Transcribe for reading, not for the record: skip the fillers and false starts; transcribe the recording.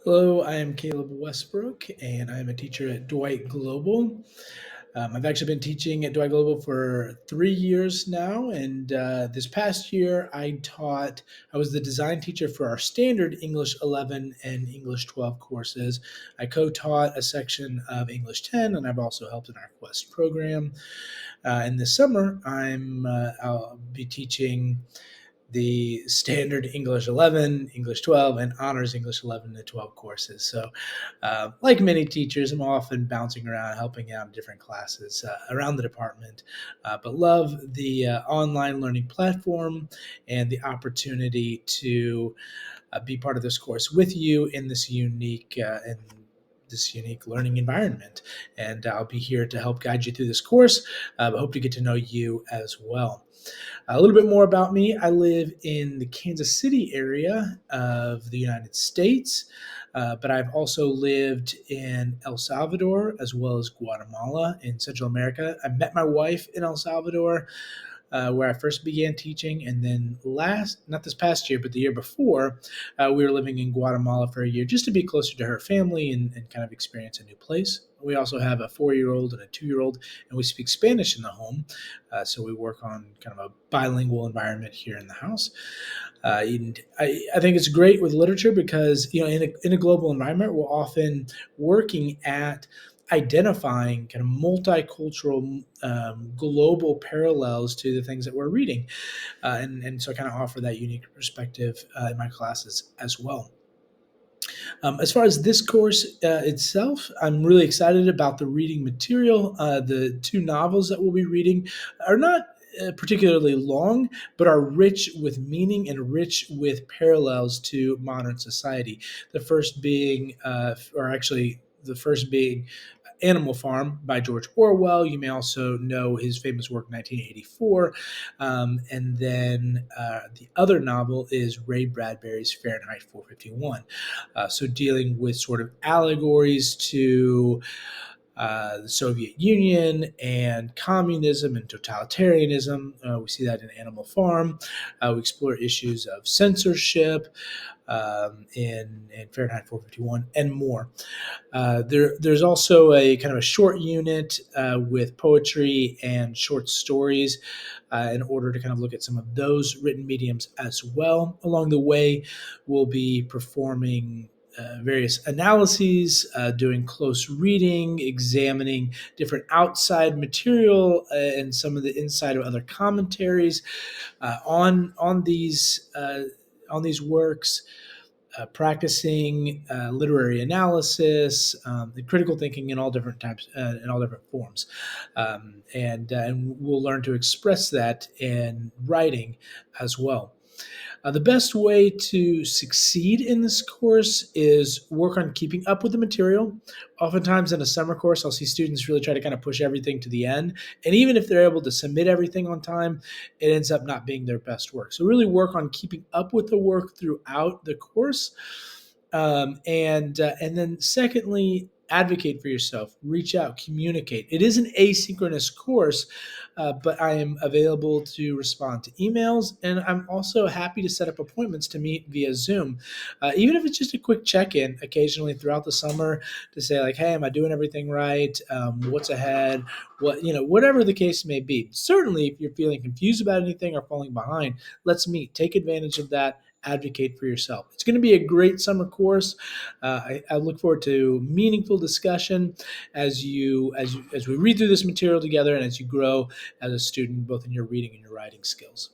Hello, I am Caleb Westbrook, and I'm a teacher at Dwight Global. I've actually been teaching at Dwight Global for 3 years now, and this past year I was the design teacher for our standard English 11 and English 12 courses. I co taught a section of English 10, and I've also helped in our Quest program. And this summer, I'll be teaching the standard English 11, English 12, and honors English 11 to 12 courses. So, like many teachers, I'm often bouncing around, helping out in different classes around the department, but love the online learning platform and the opportunity to be part of this course with you in this unique learning environment. And I'll be here to help guide you through this course. But hope to get to know you as well. A little bit more about me. I live in the Kansas City area of the United States, but I've also lived in El Salvador as well as Guatemala in Central America. I met my wife in El Salvador, where I first began teaching. And then not this past year, but the year before, we were living in Guatemala for a year just to be closer to her family and kind of experience a new place. We also have a 4-year-old and a 2-year-old, and we speak Spanish in the home. So we work on kind of a bilingual environment here in the house. And I think it's great with literature because, in a global environment, we're often working at identifying kind of multicultural, global parallels to the things that we're reading. And so I kind of offer that unique perspective in my classes as well. As far as this course itself, I'm really excited about the reading material. The two novels that we'll be reading are not particularly long, but are rich with meaning and rich with parallels to modern society. The first being, or actually, the first being Animal Farm by George Orwell. You may also know his famous work, 1984. And then the other novel is Ray Bradbury's Fahrenheit 451. So dealing with sort of allegories to the Soviet Union and communism and totalitarianism. We see that in Animal Farm. We explore issues of censorship in Fahrenheit 451 and more. There's also a kind of a short unit with poetry and short stories in order to kind of look at some of those written mediums as well. Along the way, we'll be performing various analyses, doing close reading, examining different outside material and some of the inside of other commentaries on these works, practicing literary analysis, critical thinking in all different types, in all different forms, and we'll learn to express that in writing as well. The best way to succeed in this course is work on keeping up with the material. Oftentimes in a summer course, I'll see students really try to kind of push everything to the end. And even if they're able to submit everything on time, it ends up not being their best work. So really work on keeping up with the work throughout the course. And then secondly, advocate for yourself, reach out, communicate. It is an asynchronous course, but I am available to respond to emails, and I'm also happy to set up appointments to meet via Zoom, even if it's just a quick check-in occasionally throughout the summer to say like, hey, am I doing everything right? What's ahead? Whatever the case may be. Certainly, if you're feeling confused about anything or falling behind, let's meet. Take advantage of that. Advocate for yourself. It's going to be a great summer course. I look forward to meaningful discussion as we read through this material together and as you grow as a student, both in your reading and your writing skills.